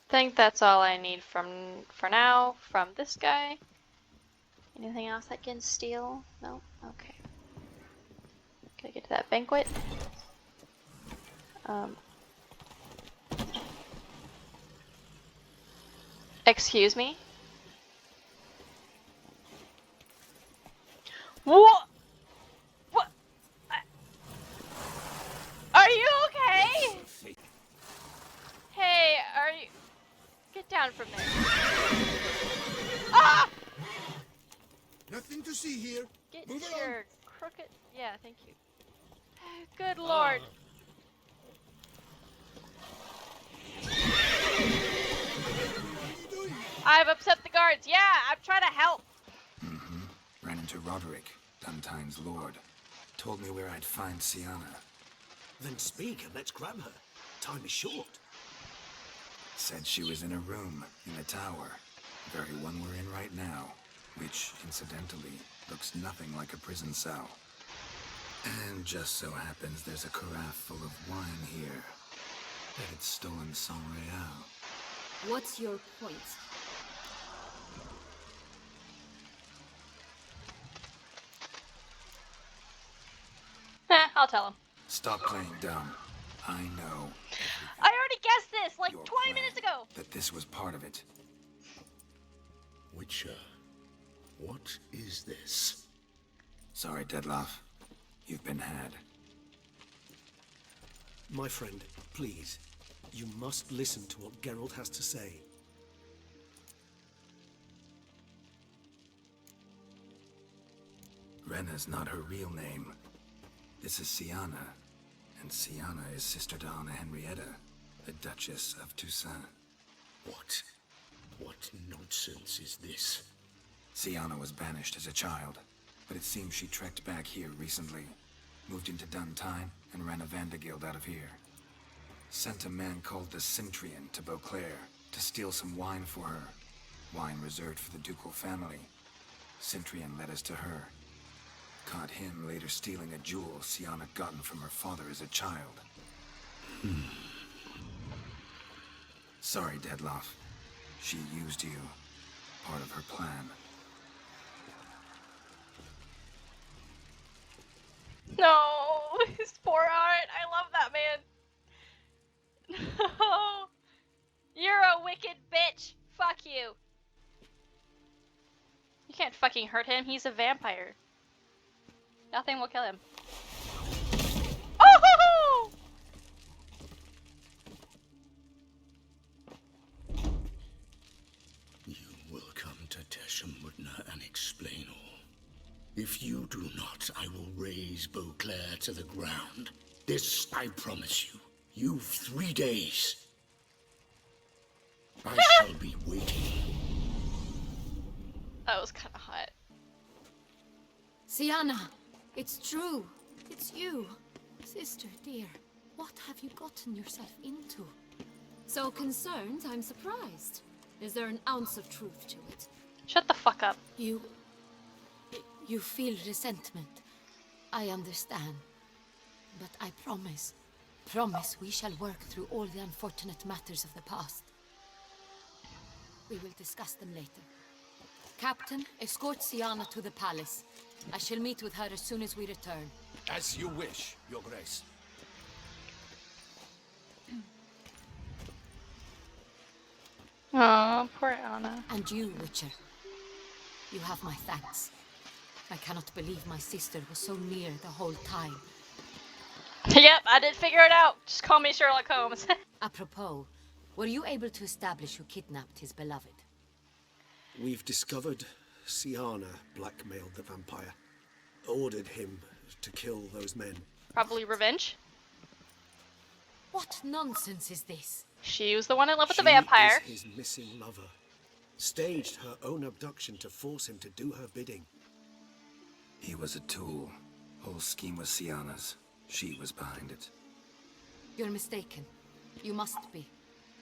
think that's all I need for now from this guy. Anything else I can steal? No? Okay. Gotta get to that banquet. Excuse me? What? What? Are you okay? Hey, are you... Get down from there. Ah! Nothing to see here. Get Move your along. crooked... Yeah, thank you. Good lord. What are you doing? I've upset the guards. Yeah, I'm trying to help. Ran into Roderick, Duntine's lord. Told me where I'd find Siana. Then speak and let's grab her. Time is short. Said she was in a room in the tower. The very one we're in right now. Which, incidentally, looks nothing like a prison cell. And just so happens there's a carafe full of wine here. Bet it's stolen Sang Real. What's your point? I'll tell him. Stop playing dumb. I know I already guessed this like your 20 plan, minutes ago. that this was part of it. Witcher, what is this? Sorry, Deadloff. You've been had. My friend, please. You must listen to what Geralt has to say. Rena's not her real name. This is Siana. And Siana is sister to Anna Henrietta, the Duchess of Toussaint. What? What nonsense is this? Siana was banished as a child, but it seems she trekked back here recently. Moved into Duntine and ran a Vanderguild out of here. Sent a man called the Cintrian to Beauclair to steal some wine for her. Wine reserved for the ducal family. Cintrian led us to her. Caught him later stealing a jewel Siana gotten from her father as a child. Sorry, Deadloff. She used you. Part of her plan. No, his poor heart. I love that man. No. You're a wicked bitch. Fuck you. You can't fucking hurt him. He's a vampire. Nothing will kill him. Oh! You will come to Teshumutna and explain all. If you do not, I will raze Beauclair to the ground. This I promise you. You've 3 days. I shall be waiting. That was kind of hot. Siana, it's true. It's you. Sister, dear, what have you gotten yourself into? So concerned, I'm surprised. Is there an ounce of truth to it? Shut the fuck up. You feel resentment. I understand. But I promise we shall work through all the unfortunate matters of the past. We will discuss them later. Captain, escort Siana to the palace. I shall meet with her as soon as we return. As you wish, Your Grace. Oh, poor Anna. And you, Witcher. You have my thanks. I cannot believe my sister was so near the whole time. Yep, I did figure it out. Just call me Sherlock Holmes. Apropos, were you able to establish who kidnapped his beloved? We've discovered Siana blackmailed the vampire. Ordered him to kill those men. Probably revenge. What nonsense is this? She was the one in love with the She vampire. is his missing lover. Staged her own abduction to force him to do her bidding. He was a tool. Whole scheme was Siana's. She was behind it. You're mistaken. You must be.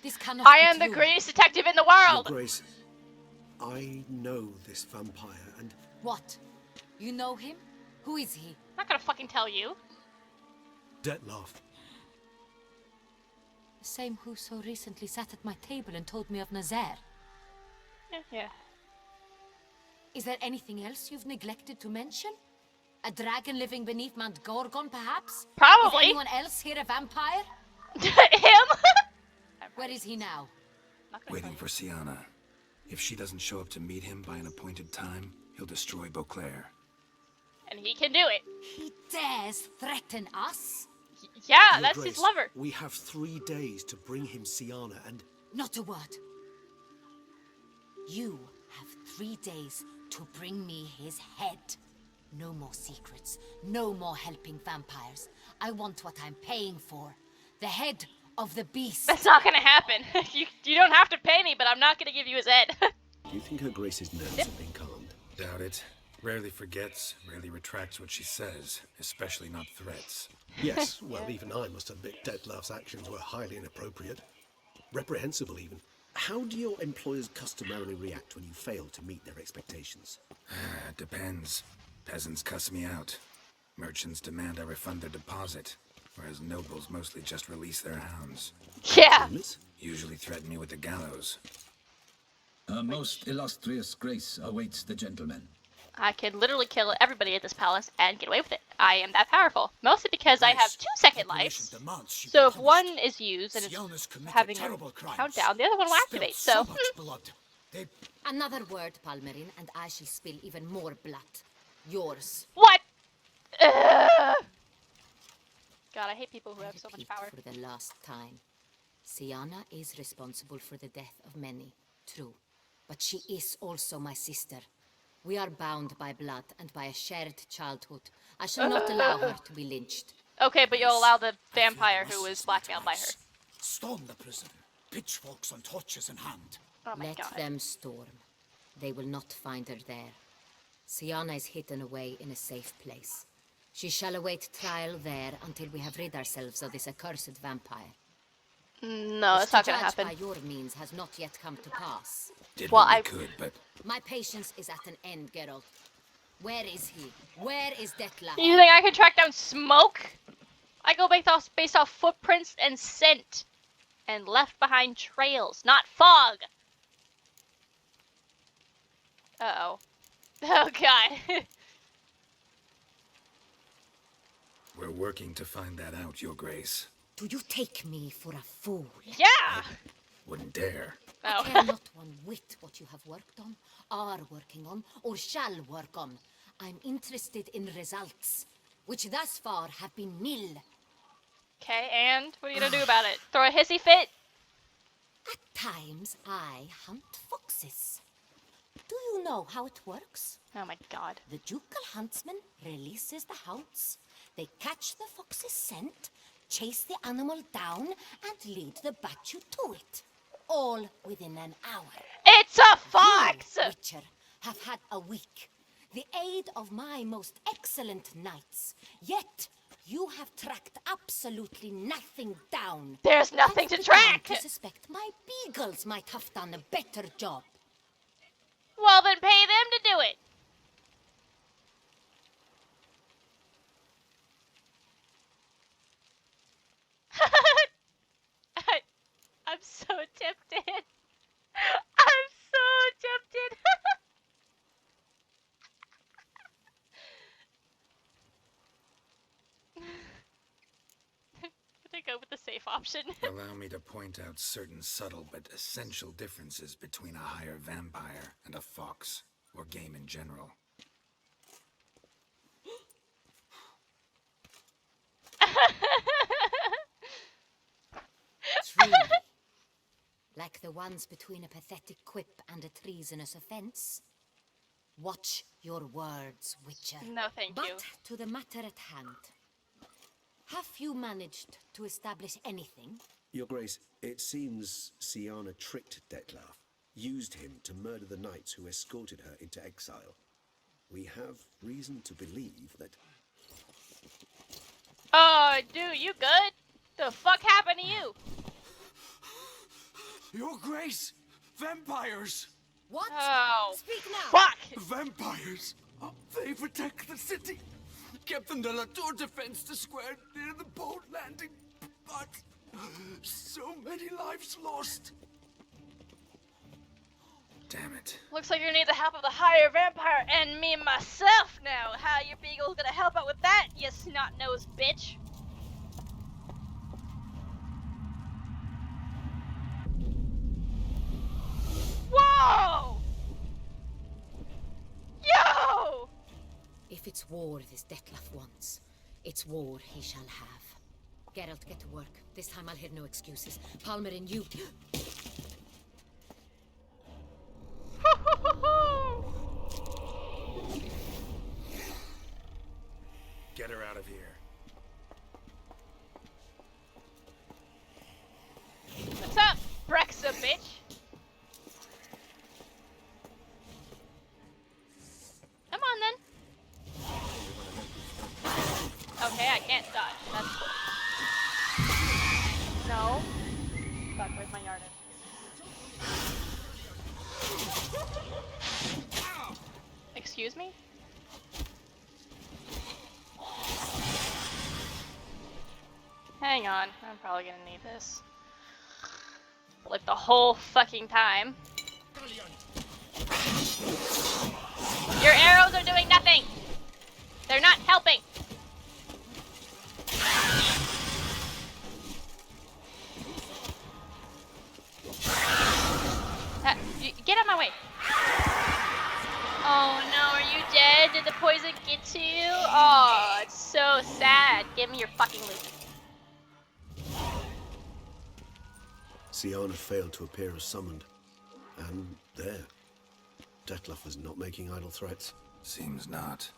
This cannot I be am the true. greatest detective in the Your world. Grace, I know this vampire and What? You know him? Who is he? I'm not gonna fucking tell you. Dettlaff. same who so recently sat at my table and told me of Nazaire. Yeah. Is there anything else you've neglected to mention? A dragon living beneath Mount Gorgon, perhaps? Probably. Is anyone else here a vampire? Him? Where is he now? Not gonna Waiting tell for Sienna. If she doesn't show up to meet him by an appointed time, he'll destroy Beauclair. you. And he can do it. He dares threaten us? Yeah, Your that's Grace, his lover. We have 3 days to bring him Sienna and... Not a word. You have 3 days to bring me his head. No more secrets. No more helping vampires. I want what I'm paying for. The head of the beast. That's not gonna happen. you don't have to pay me, but I'm not gonna give you his head. Do you think Her Grace's nerves have been calmed? Doubt it. Rarely forgets, rarely retracts what she says, especially not threats. Yes, well, even I must admit Dettlaff's actions were highly inappropriate. Reprehensible, even. How do your employers customarily react when you fail to meet their expectations? Depends. Peasants cuss me out. Merchants demand I refund their deposit, whereas nobles mostly just release their hounds. Yeah. Homeless? Usually threaten me with the gallows. A most illustrious grace awaits the gentleman. I can literally kill everybody at this palace and get away with it. I am that powerful. Mostly because I have 2-second lives. So if one is used and it's having a countdown, the other one will activate. So, much blood. They Another word, Palmerin, and I shall spill even more blood. Yours. what? Ugh. God, I hate people who have so much Repeat power. for the last time. Sienna is responsible for the death of many, true. But she is also my sister. We are bound by blood and by a shared childhood. I shall not allow her to be lynched. Okay, but you'll allow the vampire who was blackmailed by her. storm the prison, pitchforks and torches in hand. Oh my Let god. them storm. They will not find her there. Sienna is hidden away in a safe place. She shall await trial there until we have rid ourselves of this accursed vampire. No, that's not gonna Judge happen. by your means has not yet come to pass. Did Well, what we I- could, but My patience is at an end, Geralt. Where is he? Where is Dettlaff? You think I can track down smoke? I go based off footprints and scent. And left behind trails, not fog. Uh-oh. Oh god. we're working to find that out, Your Grace. Do you take me for a fool? Yeah! Wouldn't dare. I Oh. care not one whit what you have worked on, are working on, or shall work on. I'm interested in results, which thus far have been nil. Okay, and what are you gonna do about it? Throw a hissy fit? At times, I hunt foxes. Do you know how it works? Oh my god. The ducal huntsman releases the hounds. They catch the fox's scent, chase the animal down, and lead the batu to it. All within an hour. It's a fox! You, Witcher, have had a week. The aid of my most excellent knights. Yet, you have tracked absolutely nothing down. There's nothing I've to begun track! to suspect my beagles might have done a better job. Well, then pay them to do it. I'm so tempted. I'm so tempted. Gonna go with the safe option. Allow me to point out certain subtle but essential differences between a higher vampire and a fox, or game in general. Truly. Like the ones between a pathetic quip and a treasonous offense. Watch your words, Witcher. No, thank but you. to the matter at hand. Have you managed to establish anything? Your Grace, it seems Sienna tricked Dettlaff, used him to murder the knights who escorted her into exile. We have reason to believe that... Oh, dude, you good? The fuck happened to you? Your Grace! Vampires! What? Oh, Speak now! fuck! Vampires! They've attacked the city! Captain de la Tour defends the square near the boat landing, but... So many lives lost. Damn it. Looks like you need the help of the higher vampire and me myself now. How your beagle's gonna help out with that, you snot-nosed bitch? Whoa! Yo! If it's war this Detlef wants, it's war he shall have. Geralt, get to work. This time I'll hear no excuses. Palmer and you... Get her out of here. What's up, Brexa bitch? Come on then. Okay, I can't dodge. That's cool. No. Fuck, where's my Yarden? Excuse me? Hang on, I'm probably gonna need this. Like the whole fucking time. Your arrows are doing nothing! They're not helping! Get out of my way! Oh no, are you dead? Did the poison get to you? Oh, it's so sad. Give me your fucking loot. Siana failed to appear as summoned. And there. Detlef was not making idle threats. Seems not.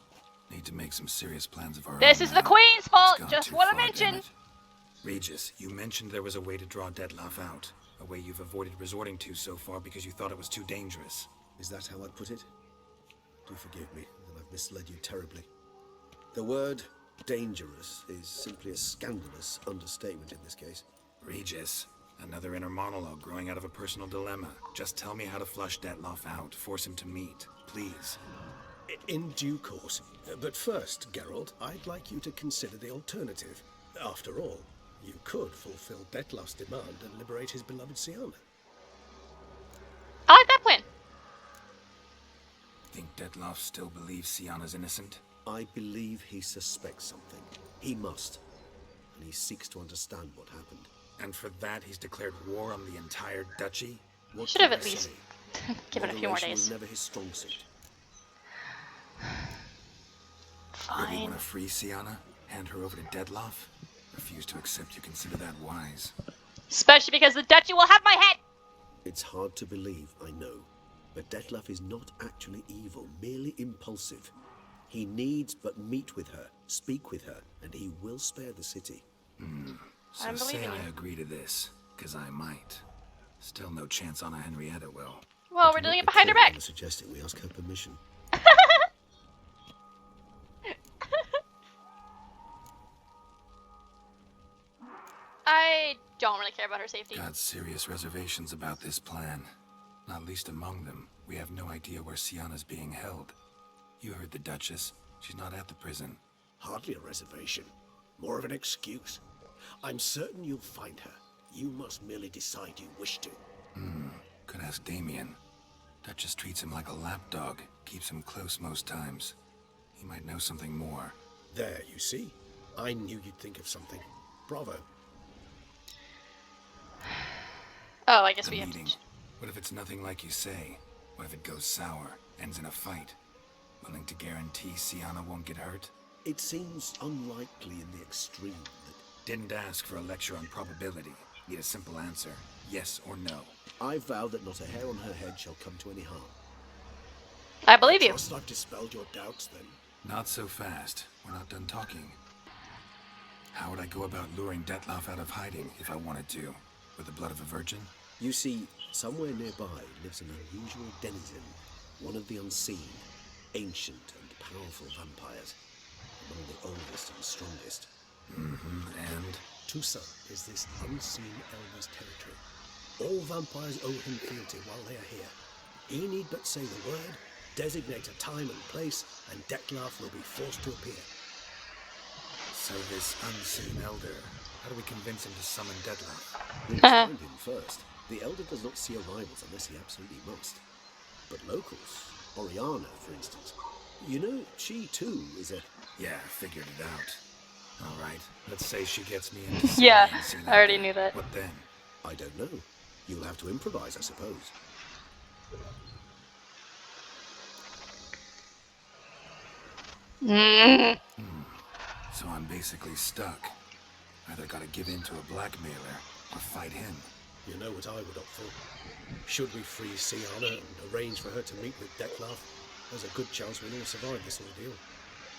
Need to make some serious plans of our own. This is the now. Queen's fault, It's gone just too want to far, mention. damn it. Regis, you mentioned there was a way to draw Detlef out. A way you've avoided resorting to so far because you thought it was too dangerous. Is that how I put it? Do forgive me that I've misled you terribly. The word dangerous is simply a scandalous understatement in this case. Regis, another inner monologue growing out of a personal dilemma. Just tell me how to flush Detlef out. Force him to meet, please. In due course. But first, Geralt, I'd like you to consider the alternative. After all, you could fulfill Detlef's demand and liberate his beloved Siana. I like that plan. Think Detlef still believes Siana's innocent? I believe he suspects something. He must. And he seeks to understand what happened. And for that, he's declared war on the entire duchy? What Should have can at I least say? given a few more Moderation days. was never his strong suit. Really Fine. want to free Siana? Hand her over to Detlef? Refuse to accept you consider that wise. Especially because the duchy will have my head! It's hard to believe, I know. But Detlef is not actually evil, merely impulsive. He needs but meet with her, speak with her, and he will spare the city. So I'm say believing I you. agree to this, because I might. Still no chance Anna Henrietta will. Well, we're Do doing not it behind her recall back. ever suggesting we ask her permission. I don't really care about her safety. Got serious reservations about this plan. Not least among them, we have no idea where Siana's being held. You heard the Duchess. She's not at the prison. Hardly a reservation. More of an excuse. I'm certain you'll find her. You must merely decide you wish to. Could ask Damien. Duchess treats him like a lapdog. Keeps him close most times. He might know something more. There, you see? I knew you'd think of something. Bravo. Oh, I guess The we meeting. have to... What if it's nothing like you say? What if it goes sour? Ends in a fight? Willing to guarantee Siana won't get hurt? It seems unlikely in the extreme that... Didn't ask for a lecture on probability. Need a simple answer. Yes or no. I vow that not a hair on her head shall come to any harm. I believe you. Trust I've dispelled your doubts, then. Not so fast. We're not done talking. How would I go about luring Detlef out of hiding if I wanted to? With the blood of a virgin? You see, somewhere nearby lives an unusual denizen, one of the unseen, ancient and powerful vampires, among the oldest and strongest. And? Tusa is this unseen elder's territory. All vampires owe him fealty while they are here. He need but say the word, designate a time and place, and Detlef will be forced to appear. So this unseen elder, How do we convince him to summon Detlef? We must find him first. The Elder does not see arrivals unless he absolutely must. But locals, Oriana, for instance. You know, she too is a... Yeah, I figured it out. All right, let's say she gets me into Yeah, Syria and seen I already after. knew that. What then? I don't know. You'll have to improvise, I suppose. So I'm basically stuck. Either gotta give in to a blackmailer or fight him. You know what I would opt for. Should we free Siana and arrange for her to meet with Detlef, there's a good chance we'll all survive this ordeal.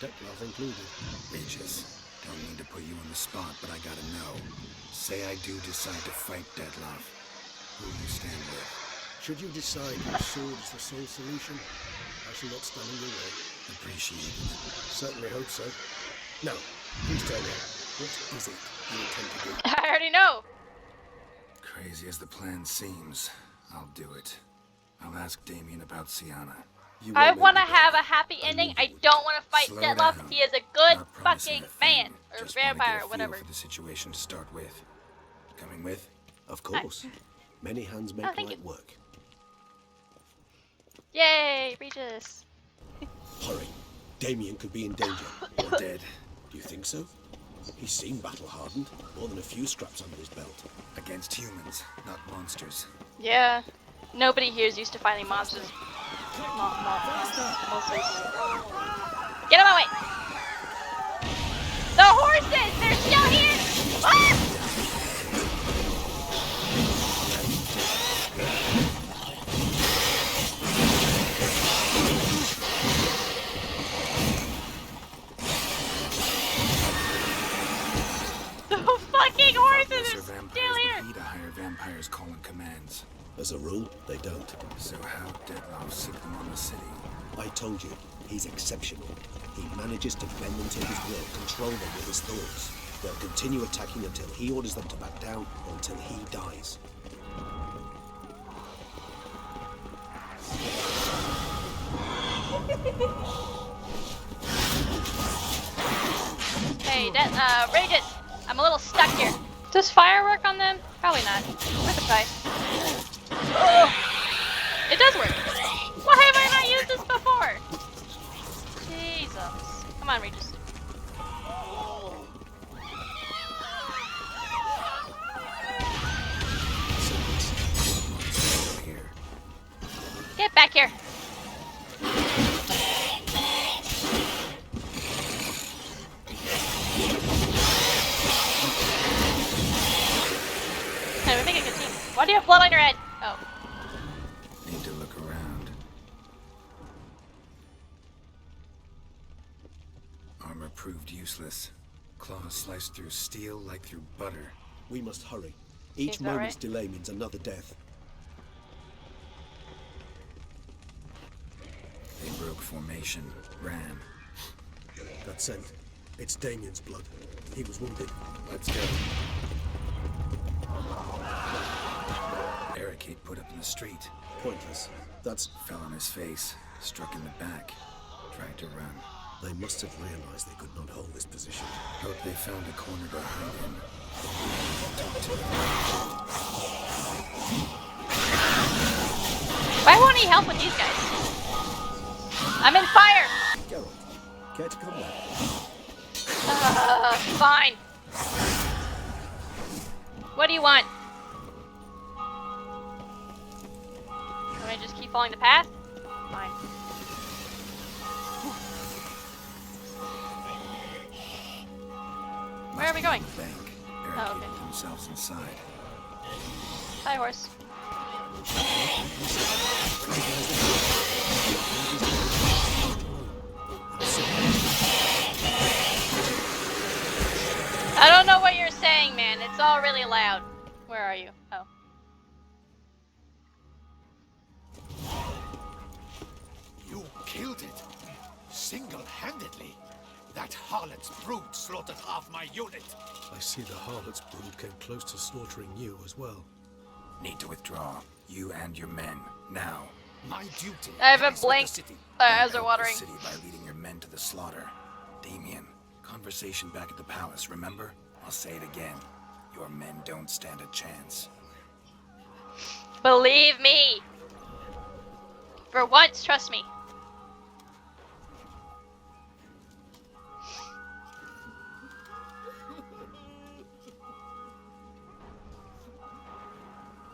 Detlef included. Regis, don't mean to put you on the spot, but I gotta know. Say I do decide to fight Detlef. Who you stand with? Should you decide your sword is the sole solution, I shall not stand in your way. Appreciate it. Certainly hope so. Now, please tell me, what is it you intend to do? I already know. Crazy as the plan seems, I'll do it. I'll ask Damien about Siana. You I won't make want to me have beg. a happy I ending. knew I you would. don't want to fight Slow Detlef. down. He is a good Not promising fucking a thing. man. Or Just wanna get a vampire, feel whatever. for the situation to start with. Coming with? Of course. Many hands make thank light you. work. Yay, Regis. Hurry. Damien could be in danger. Or dead. Do you think so? He's seen battle-hardened. More than a few scraps under his belt. Against humans, not monsters. Yeah. Nobody here is used to fighting monsters. Monsters. Get out of my way! The horses! They're still here! Ah! The fucking horses Lesser are still vampires here! would heed a higher vampire's calling commands. As a rule, they don't. So how Detlef sick them on the city? I told you, he's exceptional. He manages to bend them to his will, control them with his thoughts. They'll continue attacking until he orders them to back down, or until he dies. Hey, Regis! I'm a little stuck here. Does fire work on them? Probably not. Worth a try. Oh, it does work. Why have I not used this before? Jesus. Come on, Regis. Here. Get back here. Hey, we're making a good team. Why do you have blood on your head? Oh. Need to look around. Armor proved useless. Claws sliced through steel like through butter. We must hurry. Each Is that moment's right? delay means another death. They broke formation, ran. That scent. It's Damien's blood. He was wounded. Let's go. Barricade put up in the street. Pointless. That's... Fell on his face, struck in the back. Tried to run. They must have realized they could not hold this position. Hope they found a corner to hide in. Talk to him. Why won't he help with these guys? I'm in fire! Geralt, care to come back? Fine. What do you want? Can I just keep following the path? Fine. Where are we going? The bank. Oh, Barricaded okay. themselves inside. Hi, horse. I don't know what you're saying, man. It's all really loud. Where are you? Oh. You killed it. Single-handedly. That harlot's brood slaughtered half my unit. I see the harlot's brood came close to slaughtering you as well. Need to withdraw. You and your men. Now. My duty. I haven't lies with the blinked. city. Eyes are Help watering. the city by leading your men to the slaughter. Damien, conversation back at the palace, remember? I'll say it again. Your men don't stand a chance. Believe me. For once, trust me.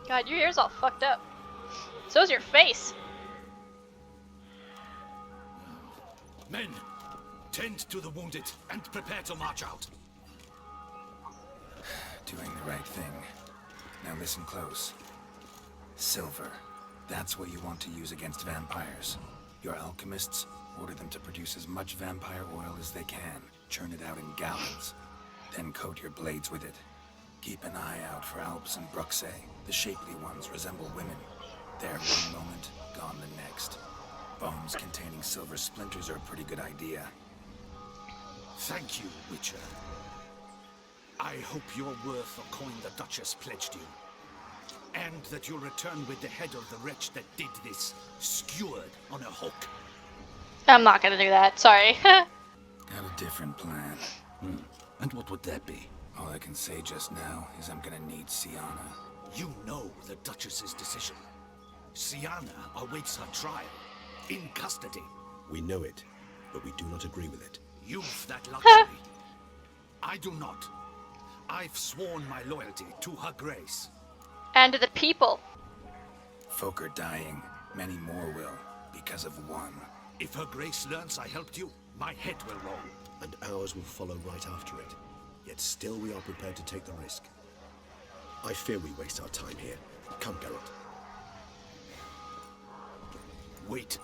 God, your ear's all fucked up. So's your face. Men, tend to the wounded and prepare to march out. Doing the right thing. Now listen close. Silver. That's what you want to use against vampires. Your alchemists, order them to produce as much vampire oil as they can. Churn it out in gallons. Then coat your blades with it. Keep an eye out for Alps and Bruxae. The shapely ones resemble women. They're one moment, gone the next. Bombs containing silver splinters are a pretty good idea. Thank you, Witcher. I hope you're worth the coin the Duchess pledged you. And that you'll return with the head of the wretch that did this, skewered on a hook. I'm not gonna do that, sorry. Got a different plan. And what would that be? All I can say just now is I'm gonna need Sienna. You know the Duchess's decision. Sienna awaits her trial, in custody. We know it, but we do not agree with it. You've that luxury. I do not. I've sworn my loyalty to her grace. And to the people. Folk are dying. Many more will, because of one. If her grace learns I helped you, my head will roll. And ours will follow right after it. Yet still we are prepared to take the risk. I fear we waste our time here. Come, Geralt. Wait.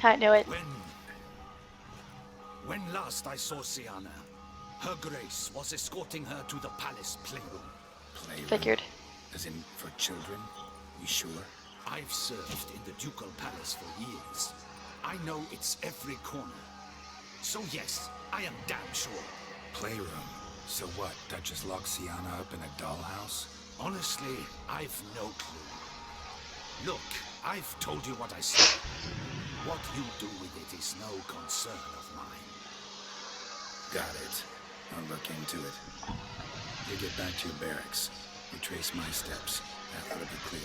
I knew it. When last I saw Sienna, her grace was escorting her to the palace playroom. Playroom? Figured. As in, for children? You sure? I've served in the ducal palace for years. I know its every corner. So yes, I am damn sure. Playroom? So what, Duchess locked Sienna up in a dollhouse? Honestly, I've no clue. Look, I've told you what I said. What you do with it is no concern of mine. Got it. I'll look into it. You get back to your barracks. Retrace my steps. That ought to be clear.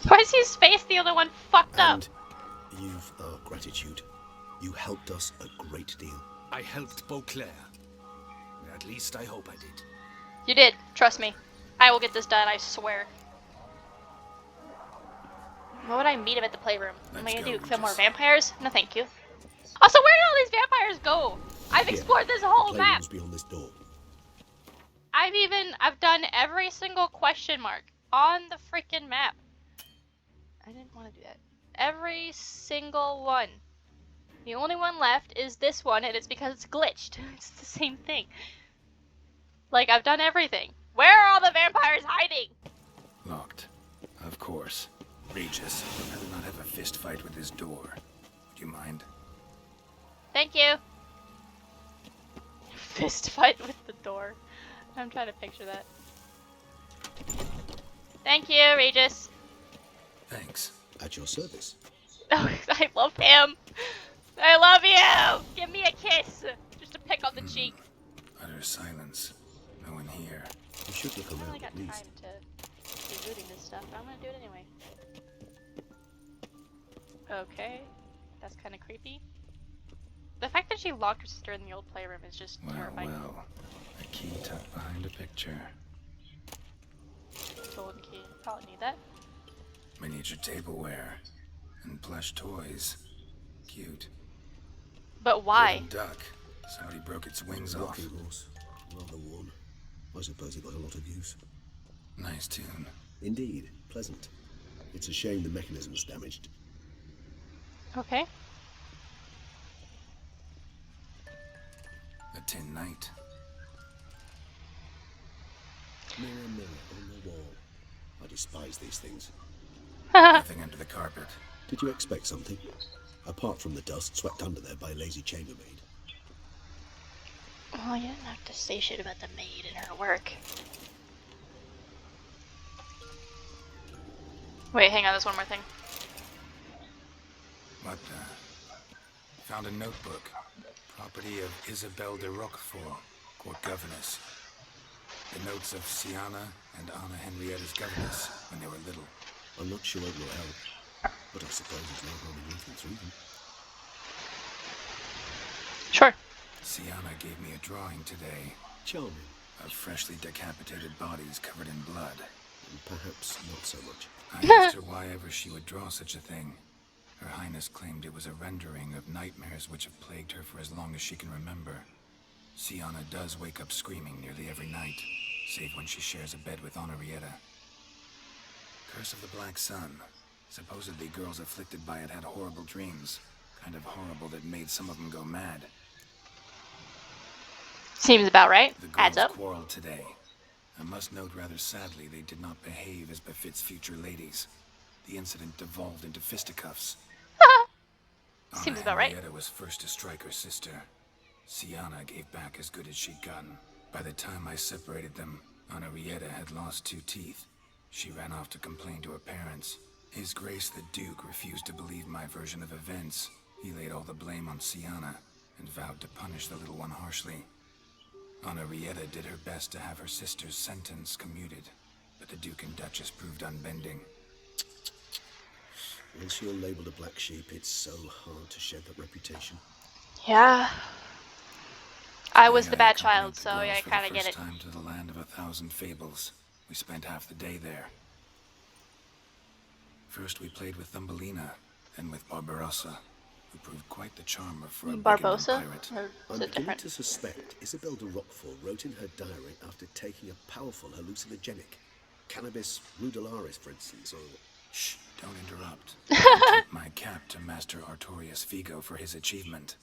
Why is his face the other one fucked up? And you've our gratitude. You helped us a great deal. I helped Beauclair. At least I hope I did. You did. Trust me. I will get this done, I swear. What would I meet him at the playroom? What am I Let's gonna go, do? Kill more Regis. vampires? No, thank you. Also, where did all these vampires go? I've Here, explored this whole map. Playroom's beyond this door. I've done every single question mark on the freaking map. I didn't want to do that. Every single one. The only one left is this one, and it's because it's glitched. It's the same thing. Like, I've done everything. Where are all the vampires hiding? Locked. Of course. Regis, I'd rather not have a fist fight with this door. Would you mind? Thank you. Fist fight with the door. I'm trying to picture that. Thank you, Regis. Thanks. At your service. Oh, I love him. I love you. Give me a kiss. Just a pick on the cheek. Utter silence. No one here. You should look I don't around really got at time least. to be looting this stuff, but I'm gonna do it anyway. Okay. That's kind of creepy. The fact that she locked her sister in the old playroom is just terrifying. Well. A key tucked behind a picture. Golden key. Probably need that. Miniature tableware. And plush toys. Cute. But why? Wooden duck. Somebody broke its wings off. Rocking horse. Rather worn. I suppose it got a lot of use. Nice tune. Indeed. Pleasant. It's a shame the mechanism's damaged. Okay. A tin knight. Mirror, mirror on the wall. I despise these things. Nothing under the carpet. Did you expect something? Apart from the dust swept under there by a lazy chambermaid. Well, you didn't have to say shit about the maid and her work. Wait, hang on, there's one more thing. What the? Found a notebook. Property of Isabel de Roquefort, court governess. The notes of Siana and Anna Henrietta's governess when they were little. I'm not sure it will help, but I suppose there's no harm in looking through them. Sure. Siana gave me a drawing today. Charming. Of freshly decapitated bodies covered in blood. And perhaps not so much. I asked her why ever she would draw such a thing. Her Highness claimed it was a rendering of nightmares which have plagued her for as long as she can remember. Siana does wake up screaming nearly every night, save when she shares a bed with Henrietta. Curse of the Black Sun. Supposedly girls afflicted by it had horrible dreams. Kind of horrible that made some of them go mad. Seems about right. The Adds girls up. quarreled today. I must note rather sadly they did not behave as befits future ladies. The incident devolved into fisticuffs. Seems Anna about right. Henrietta was first to strike her sister. Siana gave back as good as she'd gotten. By the time I separated them, Henrietta had lost 2 teeth. She ran off to complain to her parents. His Grace the Duke refused to believe my version of events. He laid all the blame on Siana and vowed to punish the little one harshly. Henrietta did her best to have her sister's sentence commuted, but the Duke and Duchess proved unbending. Once you're labelled a black sheep, it's so hard to shed that reputation. Yeah. I was Today the bad accompanied child, the so girls yeah, I for kind the of get first it. time to the land of 1,000 fables. We spent half the day there. First we played with Thumbelina, then with Barbarossa, who proved quite the charmer for a brigand and Barbosa? pirate. Or I'm is it beginning different? to suspect Isabel de Roquefort wrote in her diary after taking a powerful hallucinogenic. Cannabis rudularis, for instance, or... Shh, don't interrupt. I tip my cap to Master Artorius Figo for his achievement.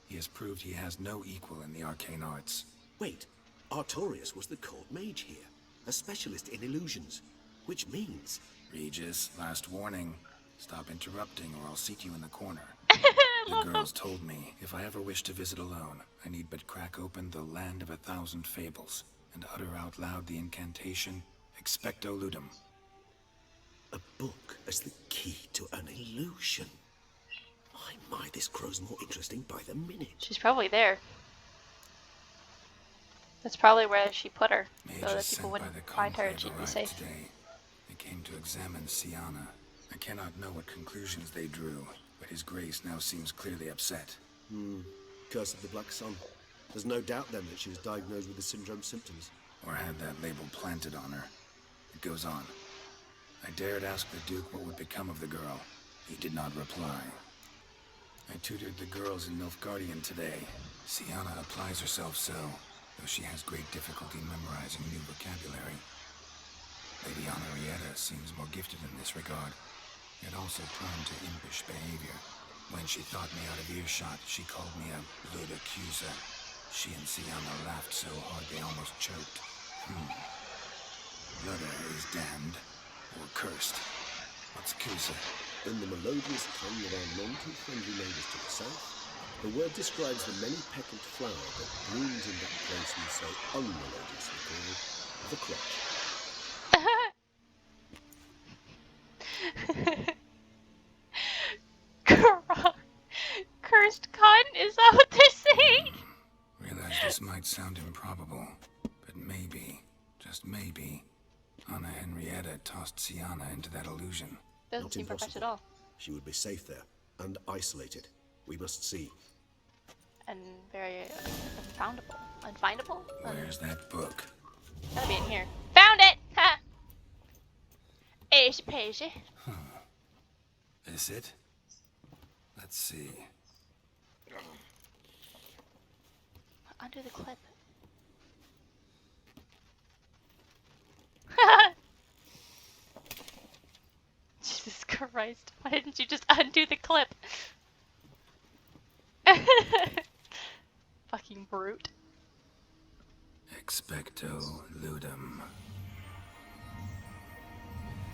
He has proved he has no equal in the arcane arts. Wait, Artorius was the court mage here, a specialist in illusions, which means... Regis, last warning. Stop interrupting or I'll seat you in the corner. The girls told me if I ever wish to visit alone, I need but crack open the land of 1,000 fables and utter out loud the incantation Expecto Ludum. A book as the key to an illusion. My, this grows more interesting by the minute. She's probably there. That's probably where she put her, so that Mages people sent by wouldn't the find her and conclave she'd be arrived safe. today. They came to examine Siana. I cannot know what conclusions they drew, but His Grace now seems clearly upset. Curse of the Black Sun. There's no doubt then that she was diagnosed with the syndrome symptoms. Or had that label planted on her. It goes on. I dared ask the Duke what would become of the girl. He did not reply. I tutored the girls in Nilfgaardian today. Siana applies herself so, though she has great difficulty memorizing new vocabulary. Lady Henrietta seems more gifted in this regard, yet also prone to impish behavior. When she thought me out of earshot, she called me a blood accuser. She and Siana laughed so hard they almost choked. Blooder is damned, or cursed. What's accuser? In the melodious tongue of our non-too-friendly neighbours to the south, the word describes the many-petalled flower that blooms in that place we so unmelodiously call the crotch. Cursed cunt? Is that what they're saying? Realize this might sound improbable, but maybe, just maybe, Anna Henrietta tossed Siana into that illusion. Doesn't Not seem perfect at impossible. all. She would be safe there, and isolated. We must see. And very unfoundable. Unfindable? Where's that book? Gotta be in here. Found it! Ha! Easy peasy. Is it? Let's see. Undo the clip. Jesus Christ. Why didn't you just undo the clip? Fucking brute. Expecto Ludum.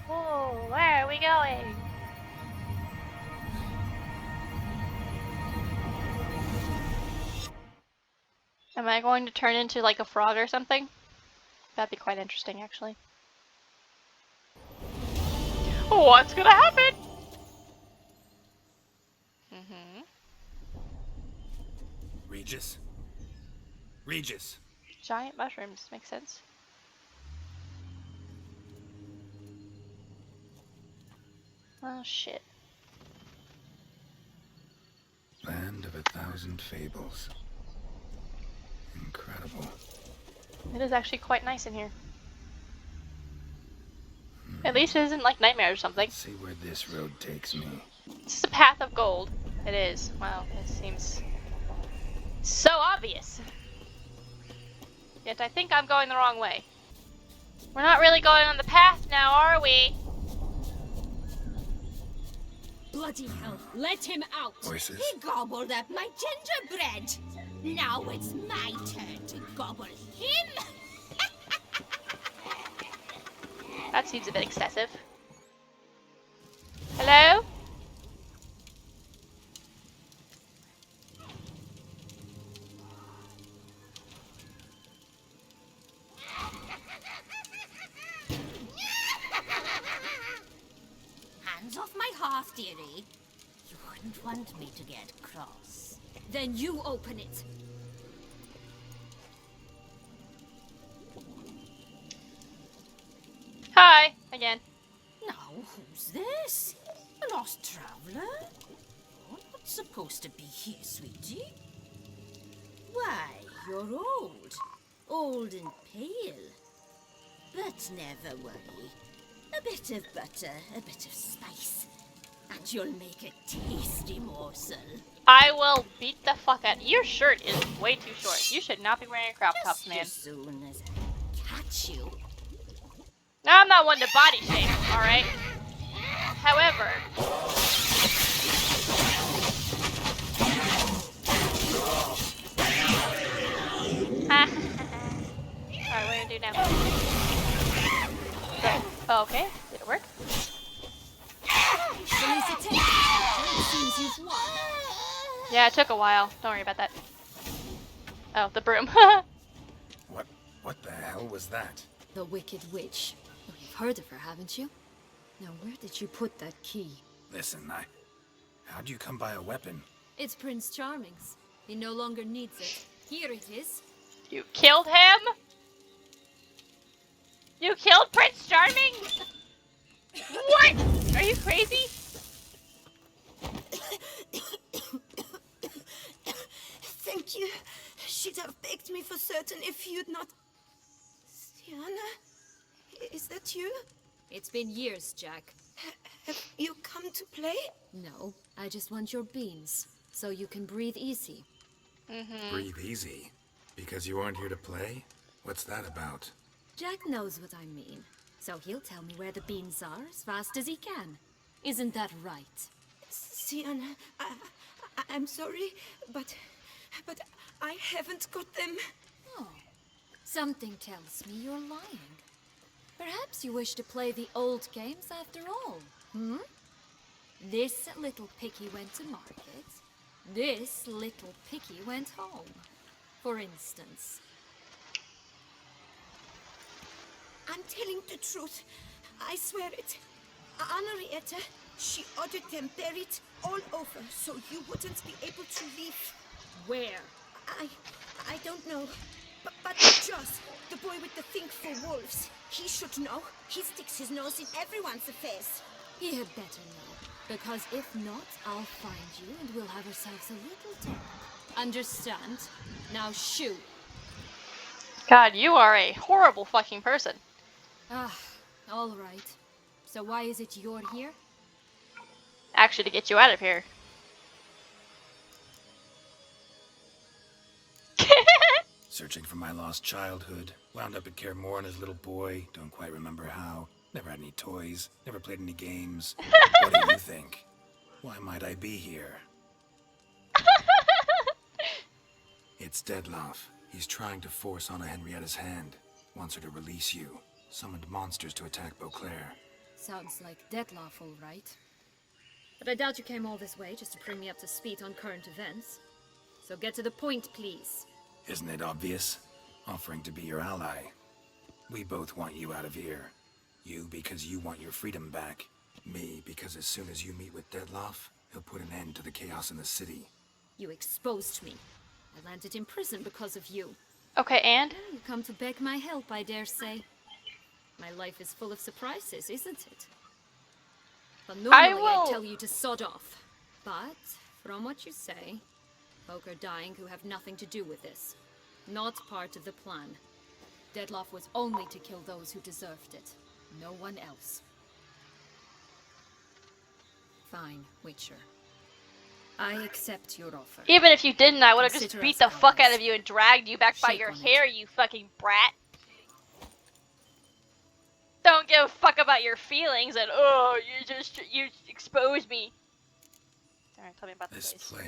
Oh, where are we going? Am I going to turn into like a frog or something? That'd be quite interesting, actually. What's gonna happen? Regis. Regis. Giant mushrooms. Makes sense. Oh, shit. Land of 1,000 fables. Incredible. It is actually quite nice in here. At least it isn't like nightmares or something. Let's see where this road takes me. It's just a path of gold. It is. Wow, it seems so obvious. Yet I think I'm going the wrong way. We're not really going on the path now, are we? Bloody hell, let him out! Voices? He gobbled up my gingerbread. Now it's my turn to gobble him. That seems a bit excessive. Hello? Hands off my hearth, dearie. You wouldn't want me to get cross. Then you open it. Hi, again. Now, who's this? A lost traveler? You're not supposed to be here, sweetie. Why, you're old. Old and pale. But never worry. A bit of butter, a bit of spice, and you'll make a tasty morsel. I will beat the fuck out. Your shirt is way too short. You should not be wearing crop tops, Just man. as soon as I catch you. Now, I'm not one to body shame, alright? However... Alright, what are you gonna do now? Oh, okay. Did it work? Police attention. It seems you've won. Yeah, it took a while. Don't worry about that. Oh, the broom. What the hell was that? The Wicked Witch. Oh, you've heard of her, haven't you? Now, where did you put that key? Listen, how'd you come by a weapon? It's Prince Charming's. He no longer needs it. Here it is. You killed him? You killed Prince Charming? What? Are you crazy? Thank you. She'd have begged me for certain if you'd not... Sienna? Is that you? It's been years, Jack. Have you come to play? No, I just want your beans, so you can breathe easy. Breathe easy. Because you aren't here to play? What's that about? Jack knows what I mean, so he'll tell me where the beans are as fast as he can. Isn't that right? Sienna, I'm sorry, but I haven't got them. Oh, something tells me you're lying. Perhaps you wish to play the old games after all, hmm? This little picky went to market. This little picky went home, for instance. I'm telling the truth. I swear it. Henrietta, she ordered them buried all over so you wouldn't be able to leave. Where? I don't know. But Joss, the boy with the thing for wolves, he should know. He sticks his nose in everyone's affairs. He had better know, because if not, I'll find you and we'll have ourselves a little talk. Understand? Now shoo. God, you are a horrible fucking person. Ah, all right. So why is it you're here? Actually, to get you out of here. Searching for my lost childhood. Wound up at Kaer Morhen as a little boy. Don't quite remember how. Never had any toys. Never played any games. What do you think? Why might I be here? It's Dettlaff. He's trying to force Anna Henrietta's hand. Wants her to release you. Summoned monsters to attack Beauclair. Sounds like Dettlaff, all right. But I doubt you came all this way just to bring me up to speed on current events. So get to the point, please. Isn't it obvious? Offering to be your ally. We both want you out of here. You because you want your freedom back. Me because as soon as you meet with Dettlaff, he'll put an end to the chaos in the city. You exposed me. I landed in prison because of you. Okay, and? You come to beg my help, I dare say. My life is full of surprises, isn't it? But normally I'd tell you to sod off. But, from what you say, folk are dying who have nothing to do with this. Not part of the plan. Dettlaff was only to kill those who deserved it. No one else. Fine, Witcher. I accept your offer. Even if you didn't, I would have just Consider beat us the fuck out allies. of you and dragged you back by Shake your on it. hair, you fucking brat. Don't give a fuck about your feelings and, oh, you exposed me. Alright, tell me about This this place